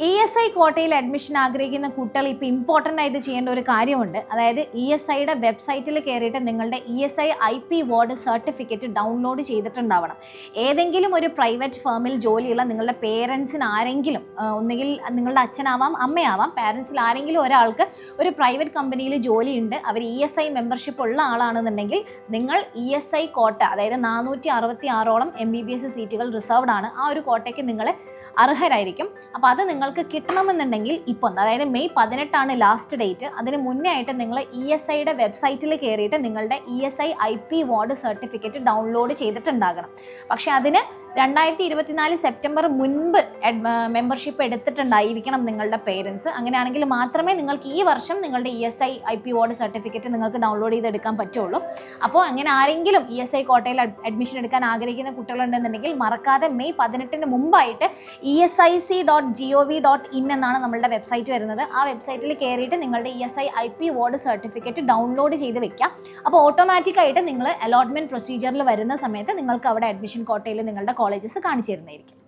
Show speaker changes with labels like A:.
A: ESI കോട്ടയിൽ admission ആഗ്രഹിക്കുന്ന കുട്ടികൾ ഇപ്പോൾ ഇമ്പോർട്ടൻ്റ് ആയിട്ട് ചെയ്യേണ്ട ഒരു കാര്യമുണ്ട്. അതായത് ESIയുടെ വെബ്സൈറ്റിൽ കയറിയിട്ട് നിങ്ങളുടെ ESI IP ward certificate download ചെയ്തിട്ടുണ്ടാവണം. ഏതെങ്കിലും ഒരു പ്രൈവറ്റ് ഫേമിൽ ജോലിയുള്ള നിങ്ങളുടെ പേരൻസിന് ആരെങ്കിലും, ഒന്നുകിൽ നിങ്ങളുടെ അച്ഛനാവാം അമ്മയാവാം, പാരൻസിൽ ആരെങ്കിലും ഒരാൾക്ക് ഒരു പ്രൈവറ്റ് കമ്പനിയിൽ ജോലിയുണ്ട്, അവർ ESI മെമ്പർഷിപ്പ് ഉള്ള ആളാണെന്നുണ്ടെങ്കിൽ നിങ്ങൾ ESI കോട്ട, അതായത് 466ഓളം MBBS സീറ്റുകൾ റിസർവ്ഡ് ആണ്, ആ ഒരു കോട്ടയ്ക്ക് നിങ്ങൾ അർഹരായിരിക്കും. അപ്പോൾ അത് നിങ്ങൾക്ക് കിട്ടണമെന്നുണ്ടെങ്കിൽ ഇപ്പോൾ, അതായത് മെയ് 18 ലാസ്റ്റ് ഡേറ്റ്, അതിന് മുന്നേ ആയിട്ട് നിങ്ങൾ ESIയുടെ വെബ്സൈറ്റിൽ കയറിയിട്ട് നിങ്ങളുടെ ESI IP ward certificate download ചെയ്തിട്ടുണ്ടാകണം. പക്ഷേ അതിന് 2024 സെപ്റ്റംബർ മുൻപ് മെമ്പർഷിപ്പ് എടുത്തിട്ടുണ്ടായിരിക്കണം നിങ്ങളുടെ പേരൻസ്. അങ്ങനെയാണെങ്കിൽ മാത്രമേ നിങ്ങൾക്ക് ഈ വർഷം നിങ്ങളുടെ ESI IP വാർഡ് സർട്ടിഫിക്കറ്റ് നിങ്ങൾക്ക് ഡൗൺലോഡ് ചെയ്തെടുക്കാൻ പറ്റുള്ളൂ. അപ്പോൾ അങ്ങനെ ആരെങ്കിലും ESI കോട്ടയിൽ അഡ്മിഷൻ എടുക്കാൻ ആഗ്രഹിക്കുന്ന കുട്ടികളുണ്ടെന്നുണ്ടെങ്കിൽ മറക്കാതെ മെയ് 18 മുമ്പായിട്ട് esic.gov.in എന്നാണ് നമ്മളുടെ വെബ്സൈറ്റ് വരുന്നത്. ആ വെബ്സൈറ്റിൽ കയറിയിട്ട് നിങ്ങളുടെ ESI IP ward certificate download ചെയ്ത് വെക്കുക. അപ്പോൾ ഓട്ടോമാറ്റിക്കായിട്ട് നിങ്ങൾ അലോട്ട്മെൻറ്റ് പ്രൊസീജിയറിൽ വരുന്ന സമയത്ത് നിങ്ങൾക്ക് അവിടെ അഡ്മിഷൻ കോട്ടയിൽ നിങ്ങളുടെ കോളേജസ് കാണിച്ചു തരുന്നതായിരിക്കും.